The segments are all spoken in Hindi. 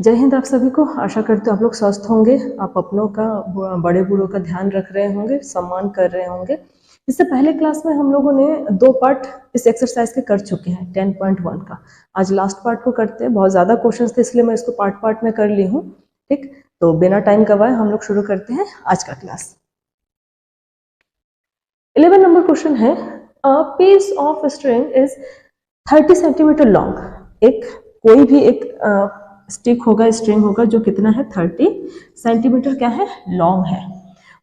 जय हिंद आप सभी को। आशा करते हो आप लोग स्वस्थ होंगे, आप अपनों का बड़े बूढ़ों का ध्यान रख रहे होंगे, सम्मान कर रहे होंगे। इससे पहले क्लास में हम लोगों ने 2 पार्ट इस एक्सरसाइज के कर चुके हैं 10.1 का। आज लास्ट पार्ट को करते हैं। बहुत ज़्यादा क्वेश्चंस थे इसलिए मैं इसको पार्ट पार्ट में कर ली हूँ। ठीक, तो बिना टाइम गवाए हम लोग शुरू करते हैं आज का क्लास। 11 नंबर क्वेश्चन है, a piece of string is 30 centimetre long. एक कोई भी एक स्टिक होगा, स्ट्रिंग होगा जो कितना है 30 सेंटीमीटर क्या है, लॉन्ग है।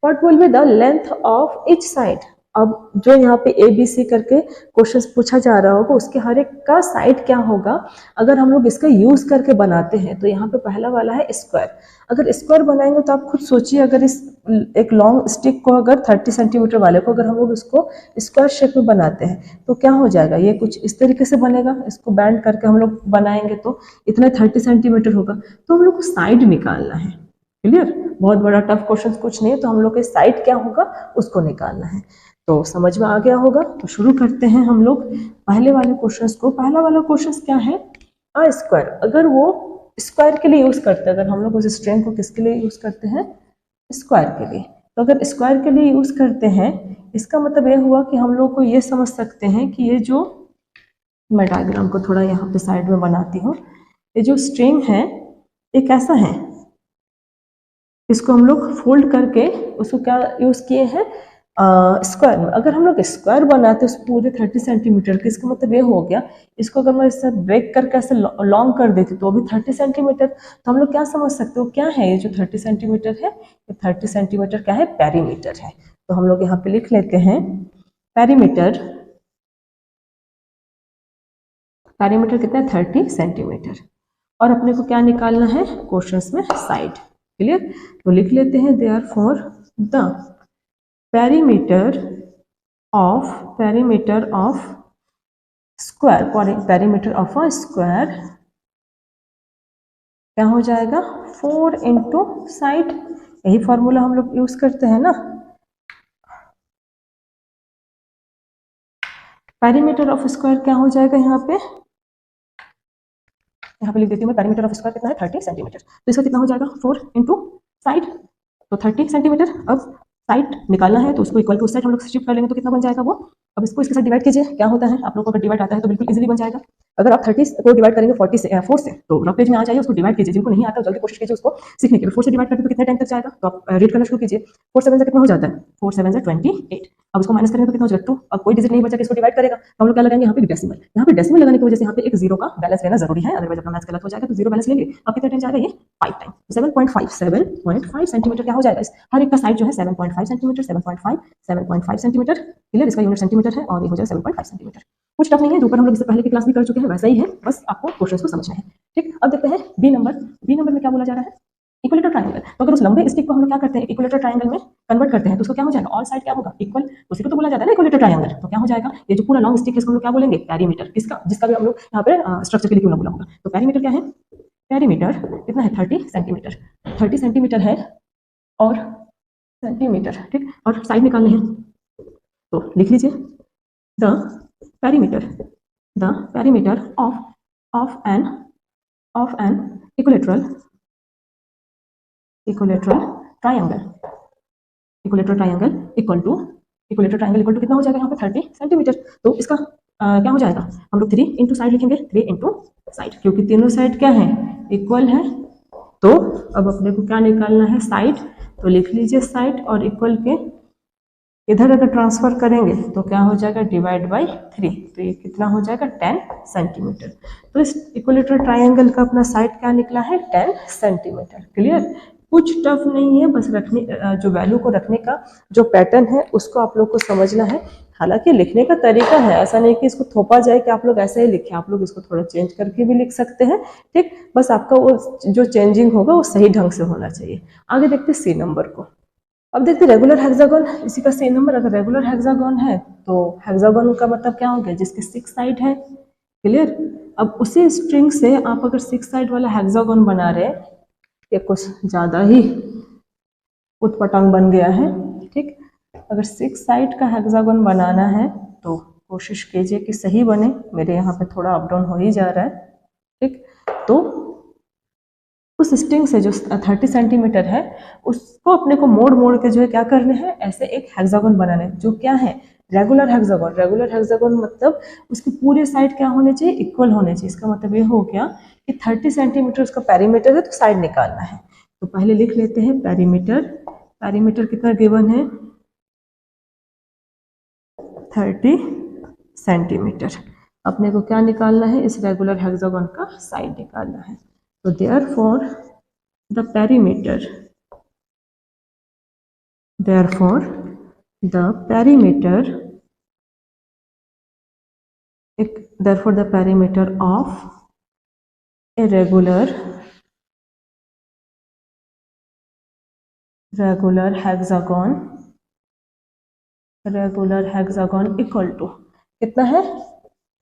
What will be the length of each side. अब जो यहाँ पे ए बी सी करके क्वेश्चन पूछा जा रहा होगा उसके हर एक का साइड क्या होगा। अगर हम लोग इसका यूज करके बनाते हैं तो यहाँ पे पहला वाला है स्क्वायर। अगर स्क्वायर बनाएंगे तो आप खुद सोचिए, अगर इस एक लॉन्ग स्टिक को अगर 30 सेंटीमीटर वाले को अगर हम लोग उसको स्क्वायर शेप में बनाते हैं तो क्या हो जाएगा, ये कुछ इस तरीके से बनेगा। इसको बैंड करके हम लोग बनाएंगे तो इतना 30 सेंटीमीटर होगा। तो हम लोग को साइड निकालना है। क्लियर, बहुत बड़ा टफ क्वेश्चन कुछ नहीं है, तो हम लोग के साइड क्या होगा उसको निकालना है। तो समझ में आ गया होगा। तो शुरू करते हैं हम लोग पहले वाले क्वेश्चन को। पहला वाला क्वेश्चन क्या है, अ स्क्वायर। अगर वो स्क्वायर के लिए यूज करते हैं, अगर हम लोग उस स्ट्रिंग को किसके लिए यूज करते हैं, स्क्वायर के लिए। तो अगर स्क्वायर के लिए यूज करते हैं इसका मतलब ये हुआ कि हम लोग को ये समझ सकते हैं कि ये जो, मैं डायग्राम को थोड़ा यहाँ पे साइड में बनाती हूँ, ये जो स्ट्रिंग है ये कैसा है, इसको हम लोग फोल्ड करके उसको क्या यूज किए हैं, स्क्वायर में। अगर हम लोग स्क्वायर बनाते उस पूरे 30 सेंटीमीटर के, इसका मतलब ये हो गया, इसको अगर मैं इससे ब्रेक करके ऐसे लॉन्ग कर देती तो अभी 30 सेंटीमीटर। तो हम लोग क्या समझ सकते हो क्या है ये जो 30 सेंटीमीटर है, ये 30 सेंटीमीटर क्या है, पेरीमीटर है। तो हम लोग यहाँ पे लिख लेते हैं पेरीमीटर। पेरीमीटर कितना है, 30 सेंटीमीटर। और अपने को क्या निकालना है क्वेश्चंस में, साइड। क्लियर, तो लिख लेते हैं therefore the perimeter of square, perimeter of a square क्या हो जाएगा, 4 इंटू साइड। यही फॉर्मूला हम लोग यूज करते हैं ना। पेरीमीटर ऑफ स्क्वायर क्या हो जाएगा, यहाँ पे लिख देती हूँ मैं, पेरीमीटर ऑफ स्क्वायर कितना है 30 सेंटीमीटर। तो इसका कितना हो जाएगा 4 इंटू साइड, तो 30 सेंटीमीटर। अब साइड निकालना है तो उसको इक्वल टू उस साइड हम लोग शिफ्ट कर लेंगे तो कितना बन जाएगा वो। अब इसको इसके साथ डिवाइड कीजिए, क्या होता है आप लोगों को अगर डिवाइड आता है तो बिल्कुल इजीली बन जाएगा। अगर आप 30 को डिवाइड करेंगे 40 से 4 से तो रफ पेज में आ जाइए, उसको डिवाइड कीजिए। जिनको नहीं आता जल्दी कोशिश कीजिए उसको सीखने की। 4 से डिवाइड करते तो कितने टाइम तक जाएगा, तो आप रीड करना शुरू कीजिए। 4 7 से कितना हो जाता है, 4 7 से 28। अब उसको माइनस करेंगे तो कितना हो जाएगा 2। अब कोई डिजिट नहीं बचा कि इसको डिवाइड करेगा तो हम लोग क्या लगाएंगे यहाँ पे डेसिमल। यहाँ पे डेसिमल लगाने की वजह से यहाँ पे एक जीरो का बैलेंस लेना जरूरी है, अदरवाइज अपना मैथ्स गलत हो जाएगा। तो जीरो बैलेंस लेंगे। अब कितना टाइम जाएगा, ये 5 टाइम। 7.5 सेंटीमीटर क्या हो जाएगा, इस हर एक का साइड जो है 7.5 सेंटीमीटर, 7.5 सेंटीमीटर। क्लियर, इसका यूनिट सेंटीमीटर है और ये हो जाएगा 7.5 सेंटीमीटर। कुछ टफ नहीं है, जो ऊपर हम लोग इससे पहले की क्लास भी कर चुके हैं वैसा ही है, बस आपको क्वेश्चन को समझना है। ठीक, अब देखते हैं बी नंबर। बी नंबर में क्या बोला जा रहा है, इक्विलेटरल ट्रायंगल। तो अगर उस लंबे स्टिक को हम लोग क्या करते हैं, इक्विलेटरल ट्रायंगल में कन्वर्ट करते हैं तो उसको क्या हो जाएगा, ऑल साइड क्या होगा, इक्वल। उसी को तो बोला जाता है ना इक्विलेटरल ट्रायंगल। तो क्या हो जाएगा, ये जो पूरा लॉन्ग स्टिक है इसको हम लोग क्या बोलेंगे, पेरीमीटर। किसका, जिसका भी हम लोग यहाँ पे स्ट्रक्चर के लिए क्यों ना बोला होगा। तो पेरीमीटर क्या है, पेरीमीटर कितना है 30 सेंटीमीटर। 30 सेंटीमीटर है और सेंटीमीटर। ठीक, और साइड निकालने हैं तो लिख लीजिए the perimeter, the perimeter of an equilateral triangle. Equilateral triangle equal to कितना हो जाएगा यहाँ पे 30 सेंटीमीटर। तो इसका क्या हो जाएगा, हम लोग 3 इंटू साइड लिखेंगे, 3 इंटू साइड, क्योंकि तीनों साइड क्या है, इक्वल है। तो अब अपने को क्या निकालना है, साइड। तो लिख लीजिए साइड, और इक्वल के इधर अगर ट्रांसफर करेंगे तो क्या हो जाएगा, डिवाइड बाई 3। तो ये कितना हो जाएगा 10 सेंटीमीटर। तो इस इक्विलेटरल ट्रायंगल का अपना साइड क्या निकला है, 10 सेंटीमीटर। क्लियर, कुछ टफ नहीं है, बस रखने जो वैल्यू को रखने का जो पैटर्न है उसको आप लोग को समझना है। हालांकि लिखने का तरीका है, ऐसा नहीं कि इसको थोपा जाए कि आप लोग ऐसे ही लिखें, आप लोग इसको थोड़ा चेंज करके भी लिख सकते हैं। ठीक, बस आपका वो जो चेंजिंग होगा वो सही ढंग से होना चाहिए। आगे देखते हैं सी नंबर को। अब देखते हैं रेगुलर हेक्सागोन, इसी का सी नंबर। अगर रेगुलर हेक्सागोन है तो हेक्सागोन का मतलब क्या हो गया, जिसके 6 साइड है। क्लियर, अब उसी स्ट्रिंग से आप अगर 6 साइड वाला हेक्सागोन बना रहे, ये कुछ ज़्यादा ही उटपटांग बन गया है। ठीक, अगर 6 साइड का हेक्सागोन बनाना है तो कोशिश कीजिए कि सही बने। मेरे यहाँ पे थोड़ा अप डाउन हो ही जा रहा है। ठीक, तो उस स्ट्रिंग से जो 30 सेंटीमीटर है उसको अपने को मोड़ मोड़ के जो है क्या करने हैं, ऐसे एक हेक्सागोन बनाना है जो क्या है, रेगुलर हेक्सागोन। रेगुलर हेक्सागोन मतलब उसकी पूरे साइड क्या होने चाहिए, इक्वल होने चाहिए। इसका मतलब ये हो गया कि 30 सेंटीमीटर उसका पेरीमीटर है तो साइड निकालना है। तो पहले लिख लेते हैं पेरीमीटर। पेरीमीटर कितना गिवन है, 30 सेंटीमीटर। अपने को क्या निकालना है, इस रेगुलर हेक्सागोन का साइड निकालना है। तो therefore the perimeter, therefore the perimeter, therefore the perimeter of a regular hexagon equal to कितना है,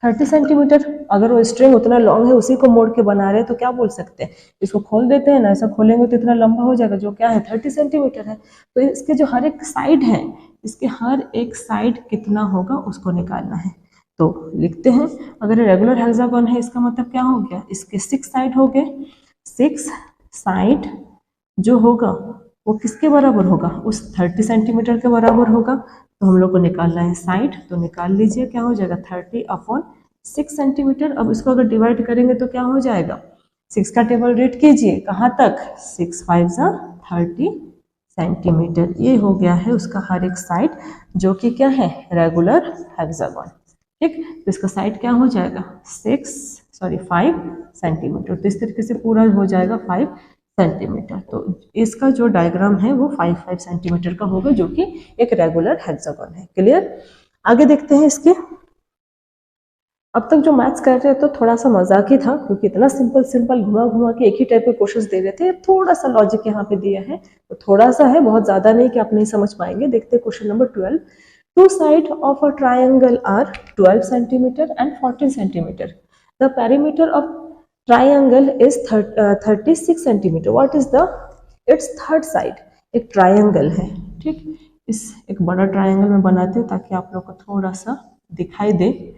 30 सेंटीमीटर। अगर वो स्ट्रिंग उतना लॉन्ग है उसी को मोड़ के बना रहे हैं तो क्या बोल सकते हैं, इसको खोल देते हैं ना, ऐसा खोलेंगे तो इतना लंबा हो जाएगा जो क्या है 30 सेंटीमीटर है। तो इसके जो हर एक साइड है, इसके हर एक साइड कितना होगा उसको निकालना है। तो लिखते हैं, अगर रेगुलर हेक्सागोन है इसका मतलब क्या हो गया, इसके 6 साइड हो गए। 6 साइड जो होगा वो किसके बराबर होगा, उस 30 सेंटीमीटर के बराबर होगा। तो हम लोग को निकालना है साइड, तो निकाल लीजिए क्या हो जाएगा 30/6 सेंटीमीटर। अब इसको अगर डिवाइड करेंगे तो क्या हो जाएगा, 6 का टेबल रीड कीजिए कहाँ तक, 6 5 30 सेंटीमीटर। ये हो गया है उसका हर एक साइड जो कि क्या है, रेगुलर हेक्सागोन। ठीक, तो इसका साइड क्या हो जाएगा 5 सेंटीमीटर। तो इस तरीके से पूरा हो जाएगा 5 सेंटीमीटर। तो इसका जो डायग्राम है वो 5 सेंटीमीटर का होगा जो कि एक रेगुलर हेक्सागोन है। क्लियर, आगे देखते हैं इसके। अब तक जो मैथ्स कर रहे तो थोड़ा सा मजाक ही था क्योंकि इतना सिंपल घुमा घुमा के एक ही टाइप के क्वेश्चंस दे रहे थे। थोड़ा सा लॉजिक यहाँ पे दिया है, तो थोड़ा सा है, बहुत ज्यादा नहीं कि आप नहीं समझ पाएंगे। देखते हैं question number 12। Two sides of a triangle are 12 centimeter and 14 centimeter. The perimeter of triangle is 36 centimeter. What is the its third side? एक ट्रायंगल है, ठीक। इस एक बड़ा ट्रायंगल में बनाते हैं ताकि आप लोग को थोड़ा सा दिखाई दे।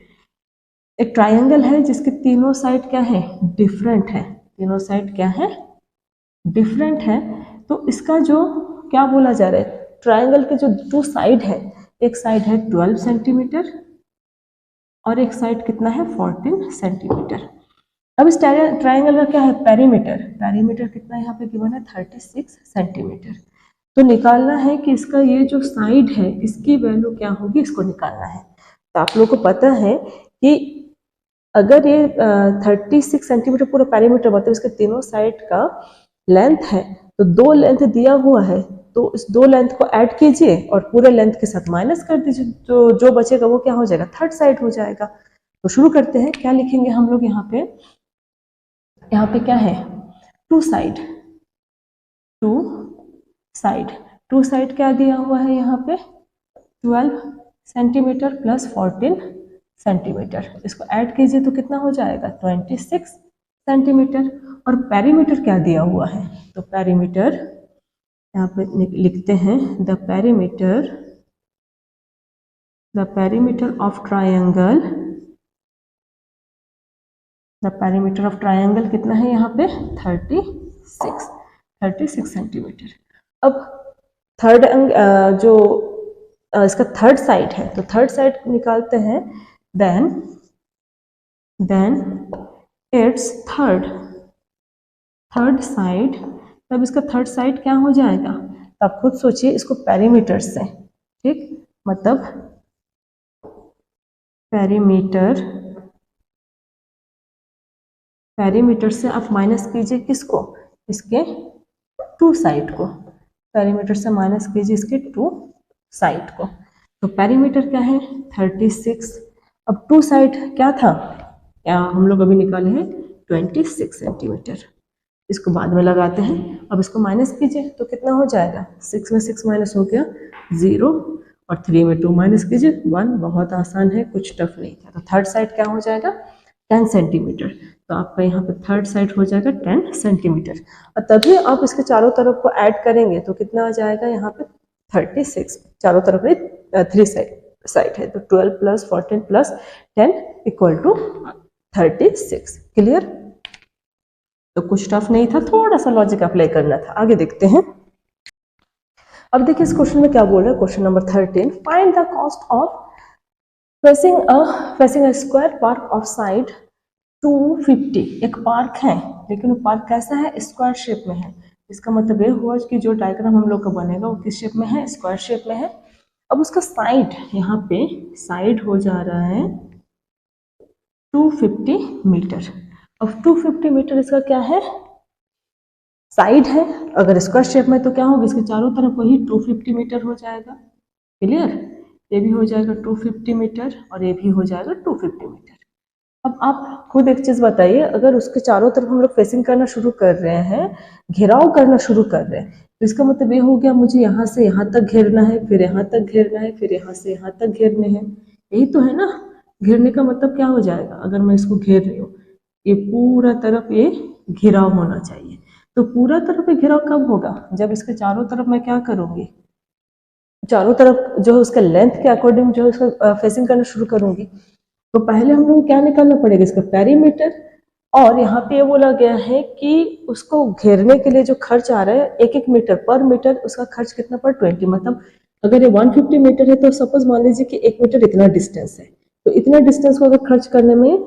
एक ट्रायंगल है जिसके तीनों साइड क्या है, डिफरेंट है। तीनों साइड क्या है, डिफरेंट है। तो इसका जो क्या बोला जा रहा है, ट्रायंगल के जो 2 साइड है, एक साइड है 12 सेंटीमीटर और एक साइड कितना है 14 सेंटीमीटर। अब इस ट्रायंगल का क्या है, पेरीमीटर। पेरीमीटर कितना यहाँ पे गिवन है 36 सेंटीमीटर। तो निकालना है कि इसका ये जो साइड है इसकी वैल्यू क्या होगी, इसको निकालना है। तो आप लोगों को पता है कि अगर ये 36 सेंटीमीटर पूरा पेरीमीटर मतलब इसके तीनों साइड का लेंथ है, तो 2 लेंथ दिया हुआ है, तो इस 2 लेंथ को ऐड कीजिए और पूरे लेंथ के साथ माइनस कर दीजिए, तो जो बचेगा वो क्या हो जाएगा, थर्ड साइड हो जाएगा। तो शुरू करते हैं, क्या लिखेंगे हम लोग यहाँ पे। यहाँ पे क्या है, 2 साइड। 2 साइड, 2 साइड क्या दिया हुआ है यहाँ पे, 12 सेंटीमीटर प्लस 14 सेंटीमीटर। इसको ऐड कीजिए तो कितना हो जाएगा 26 सेंटीमीटर। और पेरीमीटर क्या दिया हुआ है, तो पेरीमीटर यहाँ पे लिखते हैं the perimeter of triangle. The perimeter of triangle कितना है यहाँ पे 36 सेंटीमीटर। अब थर्ड जो इसका थर्ड साइड है, तो थर्ड साइड निकालते हैं। देन इट्स थर्ड साइड, तब इसका थर्ड साइड क्या हो जाएगा, तब खुद सोचिए इसको पेरीमीटर से, ठीक, मतलब पेरीमीटर से आप माइनस कीजिए किसको, इसके 2 साइड को। पेरीमीटर से माइनस कीजिए इसके 2 साइड को। तो पेरीमीटर क्या है 36। अब 2 साइड क्या था, क्या हम लोग अभी निकाले हैं 26 सेंटीमीटर। इसको बाद में लगाते हैं। अब इसको माइनस कीजिए तो कितना हो जाएगा, 6 में 6 माइनस हो गया 0 और 3 में 2 माइनस कीजिए 1। बहुत आसान है, कुछ टफ नहीं था। तो थर्ड साइड क्या हो जाएगा 10 सेंटीमीटर। तो आपका यहाँ पे थर्ड साइड हो जाएगा 10 सेंटीमीटर। और तभी आप इसके चारों तरफ को ऐड करेंगे तो कितना आ जाएगा यहाँ पे 36। चारों तरफ में 3 साइड है, तो 12 plus 14 plus 10 equal to 36। Clear. तो कुछ टफ नहीं था, थोड़ा सा लॉजिक अप्लाई करना था। आगे देखते हैं। अब देखिए इस क्वेश्चन में क्या बोल रहा है, question number 13, find the cost of facing a square park of side 250। एक पार्क है लेकिन वो पार्क कैसा है, स्क्वायर शेप में है। इसका मतलब ये हुआ कि जो डायग्राम हम लोग का बनेगा वो किस शेप में है, स्क्वायर शेप में है। अब उसका साइड, यहाँ पे साइड हो जा रहा है 250 मीटर। अब 250 मीटर इसका क्या है, साइड है। अगर स्क्वायर शेप में तो क्या होगा, इसके चारों तरफ वही 250 मीटर हो जाएगा। क्लियर, ये भी हो जाएगा 250 मीटर और ये भी हो जाएगा 250 मीटर। अब आप खुद एक चीज बताइए, अगर उसके चारों तरफ हम लोग फेसिंग करना शुरू कर रहे हैं, घेराव करना शुरू कर रहे हैं, तो इसका मतलब ये हो गया मुझे यहाँ से यहाँ तक घेरना है, फिर यहाँ तक घेरना है, फिर यहाँ से यहाँ तक घेरने हैं। यही तो है ना, घेरने का मतलब क्या हो जाएगा, अगर मैं इसको घेर रही हूँ, ये पूरा तरफ ये घेराव होना चाहिए। तो पूरा तरफ ये घेराव कब होगा, जब इसके चारों तरफ मैं क्या करूंगी, चारों तरफ जो है उसके लेंथ के अकॉर्डिंग जो है उसका फेसिंग करना शुरू करूंगी। तो पहले हम लोग क्या निकालना पड़ेगा, इसका पेरीमीटर। और यहाँ पे ये बोला गया है कि उसको घेरने के लिए जो खर्च आ रहा है, एक एक मीटर पर मीटर उसका खर्च कितना पर 20। मतलब अगर ये 150 मीटर है तो सपोज मान लीजिए कि 1 मीटर इतना डिस्टेंस है, तो इतना डिस्टेंस को अगर खर्च करने में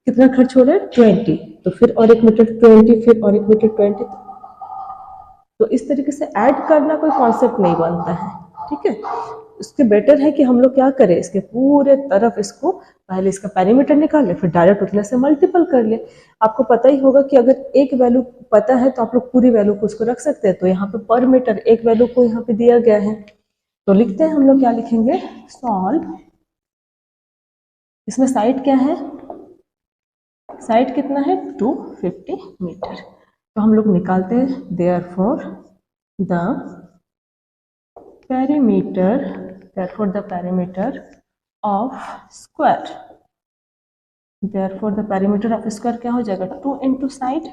कितना खर्च हो रहा है 20, तो फिर और 1 मीटर 20, फिर और 1 मीटर 20। तो इस तरीके से ऐड करना कोई कॉन्सेप्ट नहीं बनता है, ठीक है। उसके बेटर है कि हम लोग क्या करें, इसके पूरे तरफ इसको पहले इसका पैरामीटर निकाल ले, फिर डायरेक्ट उतने से मल्टीपल कर ले। आपको पता ही होगा कि अगर एक वैल्यू पता है तो आप लोग पूरी वैल्यू को उसको रख सकते हैं। तो यहाँ पे पर मीटर एक वैल्यू को यहाँ पे दिया गया है, तो लिखते हैं हम लोग, क्या लिखेंगे, सॉल्व। इसमें साइड क्या है, साइड कितना है 250 मीटर। तो हम लोग निकालते हैं, therefore the perimeter, therefore the perimeter of square, therefore the perimeter of square क्या हो जाएगा 2 into side।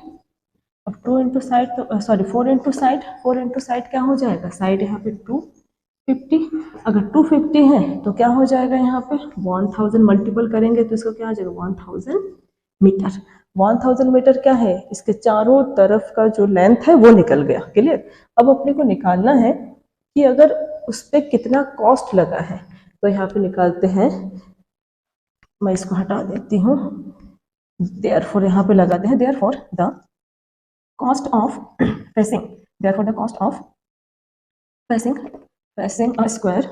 अब 2 into side तो sorry 4 into side, 4 into side क्या हो जाएगा, साइड यहाँ पे 250। अगर 250 है तो क्या हो जाएगा, यहाँ पे 1000 मल्टीपल करेंगे तो इसका क्या आ जाएगा 1000 मीटर। 1000 मीटर क्या है, इसके चारों तरफ का जो लेंथ है वो निकल गया। क्लियर। अब अपने को निकालना है कि अगर उस पर कितना कॉस्ट लगा है, तो यहाँ पे निकालते हैं, मैं इसको हटा देती हूँ। देयरफॉर यहाँ पे लगाते हैं, therefore the cost of facing, therefore the cost of facing a square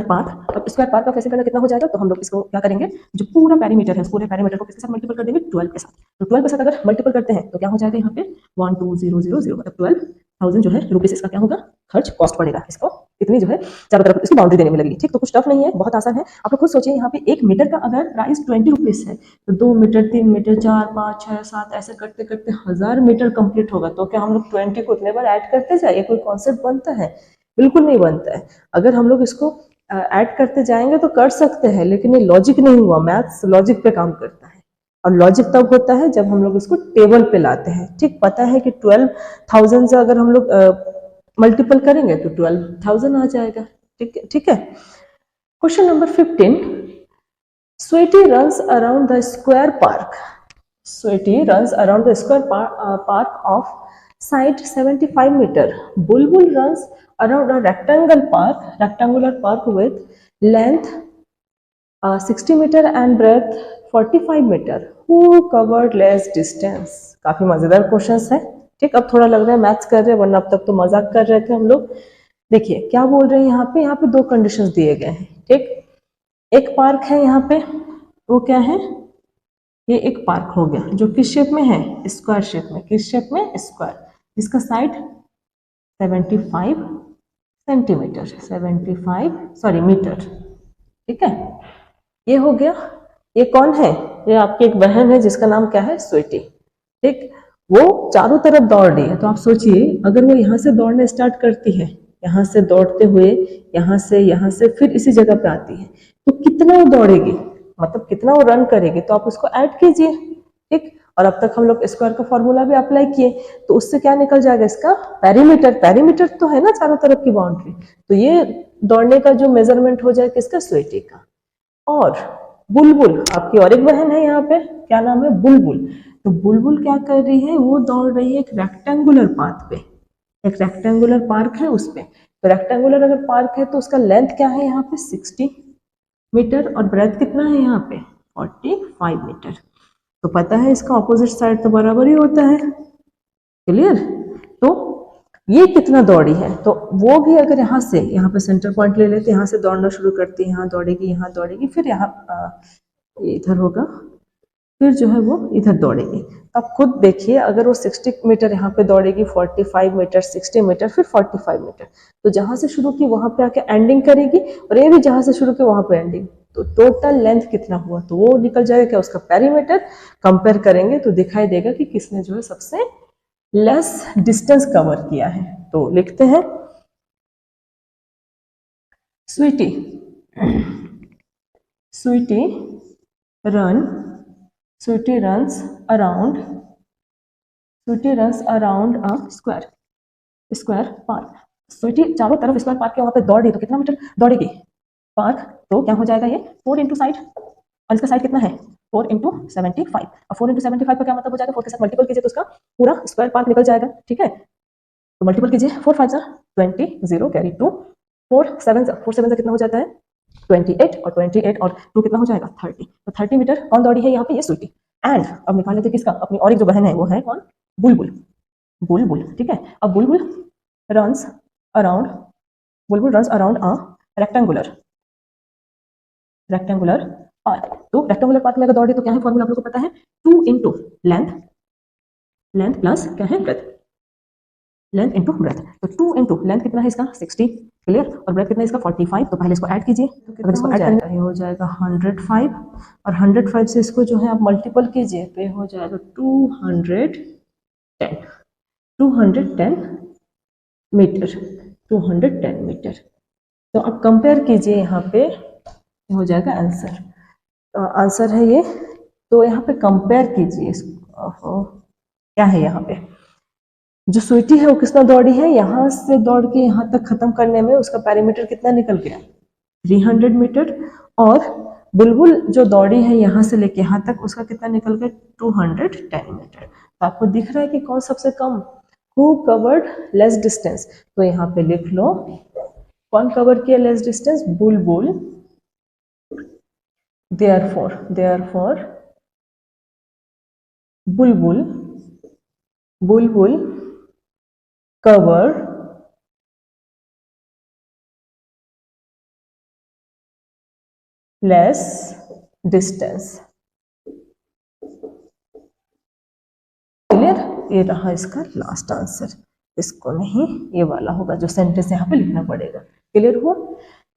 park. अब स्क्वायर पार्क का फेसिंग करना कितना हो जाएगा, तो हम लोग इसको क्या करेंगे, जो पूरा पैरीमीटर है उस पूरे पैरीमीटर को किसके साथ मल्टीपल कर देंगे 12 के साथ। तो 12 के साथ अगर मल्टीपल करते हैं तो क्या हो जाएगा, यहाँ पे 12000 मतलब 12,000 जो है रुपीस इसका क्या होगा, खर्च कॉस्ट पड़ेगा इसको। इतनी जो है चारों तरफ इसकी बाउंड्री देने में लगेगी। ठीक, तो कुछ टफ नहीं है, बहुत आसान है। आप लोग खुद सोचिए, यहाँ पे 1 मीटर का अगर प्राइस 20 रुपीज है, तो 2 मीटर 3 मीटर 4 5 6 7 ऐसे करते करते 1000 मीटर कंप्लीट होगा। तो क्या हम लोग 20 को उतने बार ऐड करते जाए, कोई कॉन्सेप्ट बनता है, बिल्कुल नहीं बनता है। अगर हम लोग इसको ऐड करते जाएंगे तो कर सकते हैं, लेकिन ये लॉजिक नहीं हुआ। मैथ्स लॉजिक पे काम करता है, और लॉजिक तब होता है जब हम लोग इसको टेबल पे लाते हैं। ठीक, पता है कि 12,000 से अगर हम लोग मल्टीपल करेंगे तो 12,000 आ जाएगा। ठीक है। Question number 15, Sweety runs around the square park, Sweety runs around the square park of side 75 meter. Bulbul runs around a rectangular park with length 60 meter and breadth 45 meter. Who covered less distance? काफी मजेदार क्वेश्चंस है। ठीक, अब थोड़ा लग रहा है मैथ्स कर रहे हैं, वरना अब तक तो मजाक कर रहे थे हम लोग। देखिए क्या बोल रहे हैं यहाँ पे दो कंडीशंस दिए गए हैं। ठीक, एक पार्क है यहाँ पे, वो क्या है, ये एक पार्क हो गया जो किस शेप में है, स्क्वायर शेप में। किस शेप में, स्क्वायर, जिसका साइड 75 सेंटीमीटर, 75 मीटर। ठीक है, ये हो गया। ये कौन है, ये आपकी एक बहन है जिसका नाम क्या है, स्वीटी। ठीक, वो चारों तरफ दौड़ रही है। तो आप सोचिए, अगर वो यहाँ से दौड़ने स्टार्ट करती है, यहाँ से दौड़ते हुए यहाँ से फिर इसी जगह पे आती है, तो कितना वो दौड़ेगी, मतलब कितना वो रन करेगी। तो आप उसको ऐड कीजिए। ठीक, और अब तक हम लोग स्क्वायर का फॉर्मूला भी अप्लाई किए, तो उससे क्या निकल जाएगा, इसका पेरीमीटर तो है ना चारों तरफ की बाउंड्री। तो ये दौड़ने का जो मेजरमेंट हो जाए किसका, स्वीटी का। और बुलबुल आपकी और एक बहन है यहाँ पे, क्या नाम है, बुलबुल। तो बुलबुल क्या कर रही है, वो दौड़ रही है एक रेक्टेंगुलर पाथ पे, एक रेक्टेंगुलर पार्क है उस पे। तो रेक्टेंगुलर अगर पार्क है तो उसका लेंथ क्या है यहाँ पे 60 मीटर और ब्रेथ कितना है यहाँ पे 45 मीटर। तो पता है इसका ऑपोजिट साइड तो बराबर ही होता है, क्लियर। तो ये कितना दौड़ी है, तो वो भी अगर यहाँ से यहाँ पे सेंटर पॉइंट ले लेते, यहाँ से दौड़ना शुरू करती है, यहाँ दौड़ेगी, फिर यहाँ इधर होगा, फिर जो है वो इधर दौड़ेगी। आप खुद देखिए, अगर वो 60 मीटर यहाँ पे दौड़ेगी, 45 मीटर, 60 मीटर, फिर 45 मीटर, तो जहां से शुरू की वहां पे आके एंडिंग करेगी, और ये भी जहां से शुरू की वहां पे एंडिंग, तो टोटल लेंथ कितना हुआ, तो वो निकल जाएगा क्या, उसका पेरीमीटर। कंपेयर करेंगे तो दिखाई देगा कि किसने जो है सबसे लेस डिस्टेंस कवर किया है। तो लिखते हैं Sweety, Sweety run, Sweety runs around, Sweety runs around a square park. Sweety चारों तरफ स्क्वायर पार्क के वहां पे दौड़ रही, तो कितना मीटर दौड़ेगी पार्क, तो क्या हो जाएगा ये 4 इंटू साइड, और इसका साइड कितना है 4 इंटू 75, और 4 इंटू 75 का क्या मतलब हो जाएगा, 4 के साथ मल्टीपल कीजिए तो उसका पूरा स्क्वायर पार्क निकल जाएगा, ठीक है। तो मल्टीपल कीजिए, 4 5 20, 0 कैरी 2, 4 7 से कितना हो जाता है 28, और 28 और 2 कितना हो जाएगा 30। तो 30 मीटर कौन दौड़ी है यहाँ पे, ये स्वीटी। एंड अब निकाल लेते किसका, अपनी और एक जो बहन है वो है कौन, बुलबुल, बुलबुल, ठीक है। अब बुलबुल runs around, Bulbul runs around a rectangular path. तो रेक्टेंगुलर पाथ में अगर दौड़े तो क्या है फॉर्मूला आप लोगों को पता है, 2 इंटू लेंथ प्लस क्या है ब्रेथ, लेंथ इंटू ब्रेथ। तो 2 इंटू लेंथ कितना है इसका 60, क्लियर, और ब्रेथ कितना है इसका 45। तो पहले इसको ऐड कीजिए, तो अगर इसको ऐड करेंगे ये हो जाएगा 105, और 105 से इसको जो है आप मल्टीपल कीजिए तो ये हो जाएगा 210 मीटर, 210 मीटर। तो अब कंपेयर कीजिए, यहाँ पे हो जाएगा आंसर, तो आंसर है ये। तो यहाँ पे कंपेयर कीजिए इसको, क्या है यहाँ पे, जो स्वीटी है वो कितना दौड़ी है, यहाँ से दौड़ के यहाँ तक खत्म करने में उसका पैरामीटर कितना निकल गया 300 मीटर, और बुलबुल जो दौड़ी है यहाँ से लेके यहाँ तक उसका कितना निकल गया 210 मीटर। तो आपको दिख रहा है कि कौन सबसे कम, हु कवर्ड लेस डिस्टेंस। तो यहाँ पे लिख लो कौन कवर किया लेस डिस्टेंस, बुलबुल। therefore बुलबुल cover less distance, क्लियर। ये रहा इसका लास्ट आंसर, इसको नहीं ये वाला होगा जो सेंटेंस यहाँ पे लिखना पड़ेगा, क्लियर हुआ।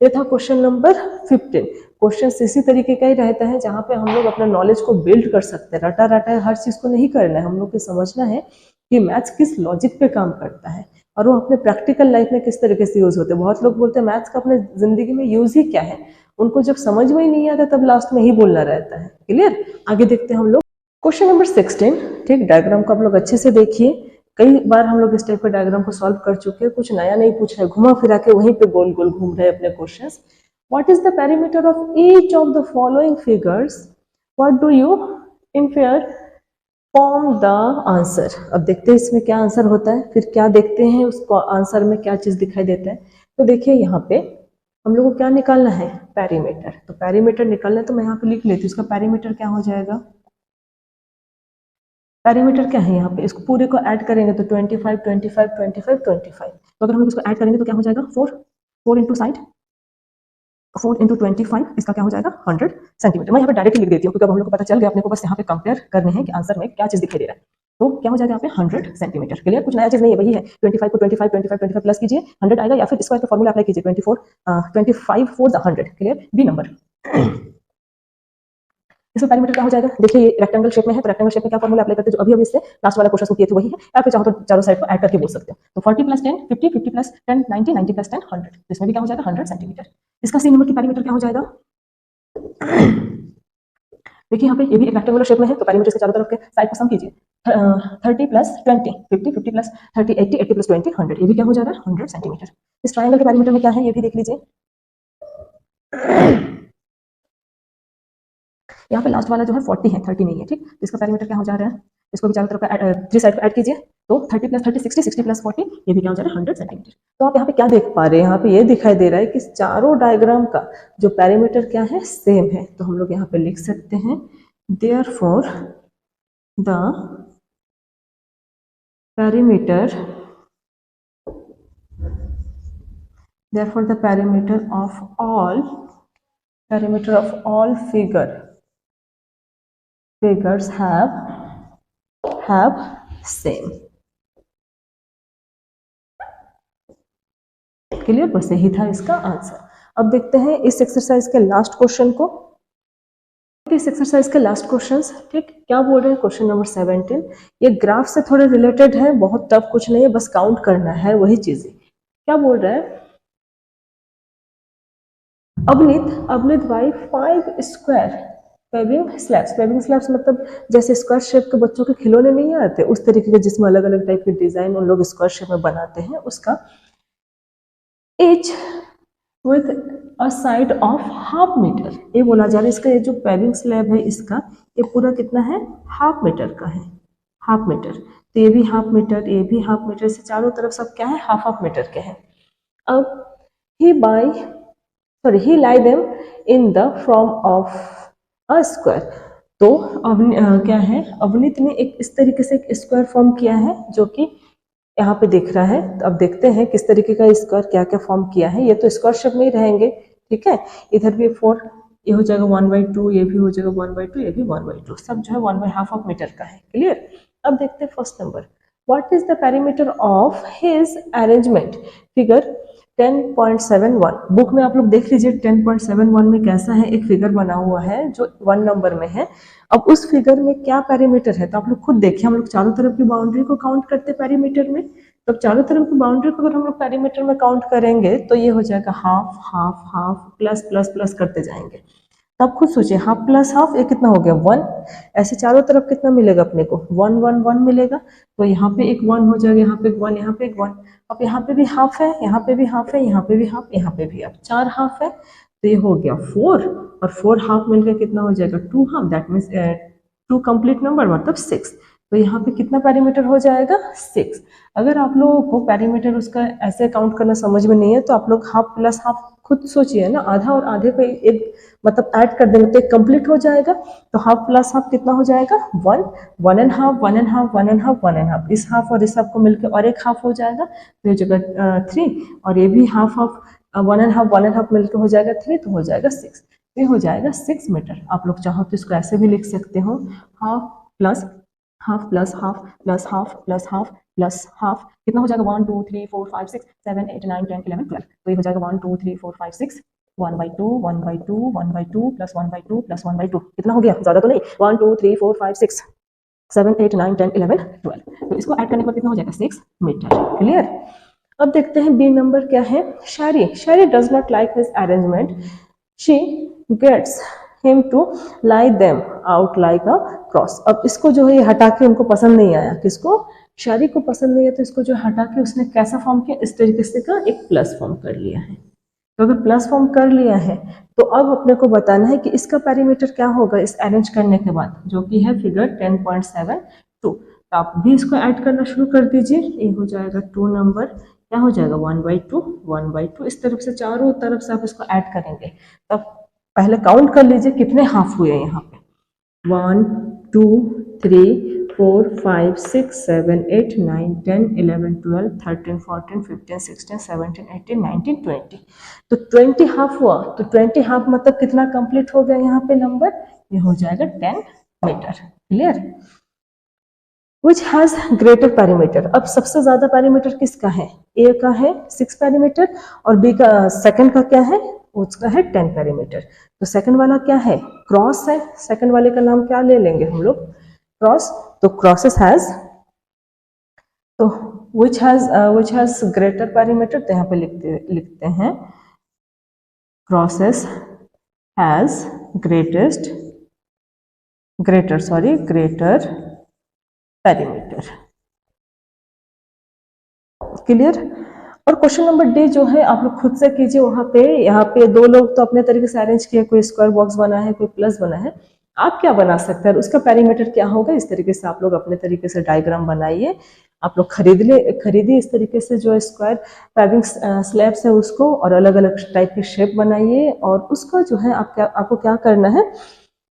ये था क्वेश्चन नंबर 15। क्वेश्चन इसी तरीके का ही रहता है जहाँ पे हम लोग अपना नॉलेज को बिल्ड कर सकते हैं, रटा रटा हर चीज को नहीं करना है, हम लोग को समझना है कि मैथ्स किस लॉजिक पे काम करता है और वो अपने प्रैक्टिकल लाइफ में किस तरीके से यूज होते हैं। बहुत लोग बोलते हैं मैथ्स का अपने जिंदगी में यूज ही क्या है, उनको जब समझ में ही नहीं आता तब लास्ट में ही बोलना रहता है, क्लियर। आगे देखते हैं हम लोग क्वेश्चन नंबर 16, ठीक। डायग्राम को आप लोग अच्छे से देखिए, कई बार हम लोग इस टाइप का डायग्राम को सॉल्व कर चुके हैं, कुछ नया नहीं पूछ रहे, घुमा फिरा के वहीं पे गोल गोल घूम रहे अपने questions. What is the perimeter of each of the following figures, what do you infer from the answer. अब देखते हैं इसमें क्या आंसर होता है, फिर क्या देखते हैं उसको आंसर में क्या चीज दिखाई देता है। तो देखिए यहाँ पे हम लोग को क्या निकालना है, पेरीमीटर। तो पेरीमीटर निकालना है तो मैं यहाँ पे लिख लेती हूँ, इसका पेरीमीटर क्या हो जाएगा, पेरीमीटर क्या है यहाँ पे, इसको पूरे को ऐड करेंगे तो 25 25 25 25। तो अगर हम लोग इसको ऐड करेंगे तो क्या हो जाएगा 4 इंटू साइड, 4 इंटू 25, इसका क्या हो जाएगा 100 सेंटीमीटर। मैं यहाँ पे डायरेक्ट लिख देती हूँ क्योंकि अब हम लोग को पता चल गया, अपने को बस यहाँ पे कंपेयर करने हैं कि आंसर में क्या चीज दिखाई दे रहा है। तो क्या हो जाएगा यहाँ पे 100 सेंटीमीटर, क्लियर। कुछ नया चीज नहीं है, वही है 25 को 25 25 25 प्लस कीजिए 100 आएगा, या फिर स्क्वायर का फॉर्मूला अप्लाई कीजिए 25 4 100, क्लियर। बी नंबर इसमें पेरीमीटर क्या हो जाएगा, देखिए ये रेक्टेंगल शेप में है, तो रेक्टेंगल शेप में क्या फॉर्मूला अप्लाई करते हैं जो अभी अभी इससे लास्ट वाला क्वेश्चन को किए थे वही है, या फिर चाहो तो चारों साइड को ऐड करके बोल सकते हो। तो 40 प्लस 10 50, 50 प्लस 10 90, 90 प्लस 10 100, इसमें भी क्या हो जाएगा 100 सेंटीमीटर। इसका सी नंबर की पेरीमीटर क्या हो जाएगा, देखिए यहाँ पे ये भी एक रेक्टेंगुलर शेप में है, तो पेरीमीटर के चारों तरफ के साइड को सम कीजिए, 30 प्लस 20 50, 50 प्लस 30 80, 80 प्लस 20 100, ये भी क्या हो जा रहा है 100 सेंटीमीटर। इस ट्रायंगल के पेरीमीटर में क्या है ये भी देख लीजिए, यहाँ पे लास्ट वाला जो है 40 है, 30 नहीं है, ठीक। तो इसका पेरीमीटर क्या हो जा रहा है इसको भी चारों तरफ 3 साइड को ऐड कीजिए तो 30 + 30 60, 60 + 40 ये भी क्या हो जाएगा 100 सेंटीमीटर। तो आप यहाँ पे क्या देख पा रहे हैं, यहाँ पे ये दिखाई दे रहा है कि चारों डायग्राम का जो पैरामीटर क्या है सेम है। तो हम लोग यहाँ पे लिख सकते हैं therefore the perimeter of all figures have same। Clear, बस यही था इसका आंसर। अब देखते हैं इस एक्सरसाइज के लास्ट क्वेश्चन को। इस एक्सरसाइज के लास्ट क्वेश्चंस, ठीक क्या बोल रहे हैं, क्वेश्चन नंबर 17। ये ग्राफ से थोड़े रिलेटेड है, बहुत टफ कुछ नहीं है, बस काउंट करना है वही चीजें। क्या बोल रहा है, Avneet by 5 square paving slabs मतलब जैसे स्क्वायर शेप के बच्चों के खिलौने नहीं आते उस तरीके के, जिसमें अलग अलग टाइप के डिजाइन उन लोग स्क्वायर शेप में बनाते हैं, उसका each with a side of ½ metre. ये बोला जा रहा है इसका ये जो पेविंग स्लैब है इसका ये पूरा कितना है, ½ मीटर का है, ½ मीटर। तो ये भी ½ मीटर, ये भी ½ मीटर, से चारों तरफ सब क्या है ½ मीटर के हैं। अब he lie them in the form of a square। तो क्या है, अवनीत ने एक इस तरीके से एक स्क्वायर फॉर्म किया है जो कि यहाँ पे दिख रहा है। तो अब देखते हैं किस तरीके का स्क्वायर क्या क्या फॉर्म किया है। ये तो स्क्वायर शेप में ही रहेंगे, ठीक है। इधर भी 4, ये हो जाएगा 1/2, ये भी हो जाएगा 1/2, ये भी 1/2, सब जो है 1/2 मीटर का है। क्लियर। अब देखते हैं first number, what is the perimeter of his arrangement, figure 10.71। Book में आप लोग देख लीजिए 10.71 में कैसा है, एक फिगर बना हुआ है जो 1 नंबर में है। अब उस फिगर में क्या पैरामीटर है तो आप लोग खुद देखिए। हम लोग चारों तरफ की बाउंड्री को काउंट करते पैरामीटर में, तो चारों तरफ की बाउंड्री को अगर हम लोग पैरामीटर में काउंट करेंगे तो ये हो जाएगा half half half plus plus plus करते जाएंगे। तो आप खुद सोचिए, हाफ प्लस हाफ ये कितना हो गया 1। ऐसे चारों तरफ कितना मिलेगा अपने को 1 1 1 मिलेगा। तो यहाँ पे एक 1 हो जाएगा, यहाँ पे एक 1, यहाँ पे एक 1। अब यहाँ पे भी हाफ है, यहाँ पे भी हाफ है, यहाँ पे भी हाफ, यहाँ पे भी, अब 4 हाफ है। तो ये हो गया 4 और 4 हाफ मिलकर कितना हो जाएगा 2 half, that means 2 complete number मतलब 6। तो यहाँ पे कितना पैरामीटर हो जाएगा 6। अगर आप लोगों को पैरामीटर उसका ऐसे काउंट करना समझ में नहीं है तो आप लोग हाफ प्लस हाफ खुद सोचिए ना, आधा और आधे को एक मतलब ऐड कर देंगे तो एक कंप्लीट हो जाएगा। तो हाफ प्लस हाफ कितना हो जाएगा 1, 1 and half, 1 and half, 1 and half, 1 and half, इस हाफ और इस हाफ को मिलकर और एक हाफ हो जाएगा तो ये जगह 3, और ये भी half half 1 and half 1 and half मिलकर हो जाएगा 3, तो हो जाएगा 6। ये हो जाएगा 6 मीटर। आप लोग चाहो तो इसको ऐसे भी लिख सकते हो, half plus half plus half plus half plus half plus half, कितना हो जाएगा 1 2 3 4 5 6 7 8 9 10 11 12। तो ये हो जाएगा 1 2 3 4 5 6, 1/2 1/2 1/2 प्लस 1/2 प्लस 1/2, कितना हो गया, ज्यादा तो नहीं, 1 2 3 4 5 6 7 8 9 10 11 12। तो इसको ऐड करने पर कितना हो जाएगा 6 मीटर। क्लियर। अब देखते हैं बी नंबर क्या है, Sherry does not like his arrangement, she gets him to lie them out like a cross। अब इसको जो है ये हटा के उनको पसंद नहीं आया, किसको, शायरी को पसंद नहीं है, तो इसको जो हटा के उसने कैसा फॉर्म किया, इस तरीके से का एक प्लस फॉर्म कर लिया है। तो अगर प्लस फॉर्म कर लिया है तो अब अपने को बताना है कि इसका पैरामीटर क्या होगा इस अरेंज करने के बाद, जो कि है फिगर 10.72। तो आप भी इसको ऐड करना शुरू कर दीजिए। ये हो जाएगा 2 नंबर, क्या हो जाएगा 1/2 1/2, इस तरफ से चारों तरफ से आप इसको ऐड करेंगे। तब पहले काउंट कर लीजिए कितने हाफ हुए यहाँ पे, 1 2 3 4 5 6 7 8 9 10 11 12 13 14 15 16 17 18 19 20। तो 20 हाफ हुआ, तो 20 हाफ मतलब कितना कंप्लीट हो गया यहाँ पे नंबर, ये हो जाएगा 10 metre. Clear. Which has greater perimeter, अब सबसे ज्यादा पैरामीटर किसका है, ए का है 6 पैरामीटर और बी का सेकंड का क्या है, उसका है 10 पैरामीटर। तो सेकंड वाला क्या है, क्रॉस है। सेकंड वाले का नाम क्या ले लेंगे हम लोग, क्रॉस। तो क्रॉसेस हैज, तो which has greater perimeter, तो यहाँ पे लिखते हैं crosses has greater parameter. Clear. और क्वेश्चन नंबर डी जो है आप लोग खुद से कीजिए। वहां पे यहाँ पे 2 लोग तो अपने तरीके से अरेंज किए, कोई स्क्वायर बॉक्स बना है, कोई प्लस बना है। आप क्या बना सकते हैं, उसका पैरामीटर क्या होगा, इस तरीके से आप लोग अपने तरीके से डायग्राम बनाइए। आप लोग खरीदिए इस तरीके से जो स्क्वायर पैविंग स्लैब्स है उसको, और अलग अलग टाइप के शेप बनाइए, और उसका जो है आपको क्या करना है,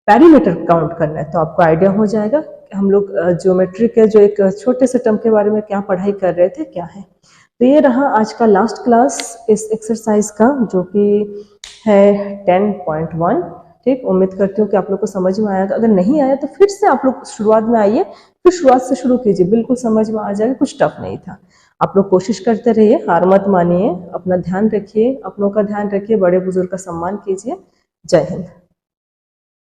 पैरीमीटर काउंट करना है। तो आपको आइडिया हो जाएगा हम लोग ज्योमेट्री के जो एक छोटे से टर्म के बारे में क्या पढ़ाई कर रहे थे, क्या है। तो ये रहा आज का लास्ट क्लास इस एक्सरसाइज का, जो कि है 10.1। ठीक, उम्मीद करती हूँ कि आप लोग को समझ में आएगा। अगर नहीं आया तो फिर से आप लोग शुरुआत में आइए, फिर शुरुआत से शुरू कीजिए, बिल्कुल समझ में आ जाएगा, कुछ टफ नहीं था। आप लोग कोशिश करते रहिए, हार मत मानिए, अपना ध्यान रखिए, अपनों का ध्यान रखिए, बड़े बुजुर्ग का सम्मान कीजिए। जय हिंद।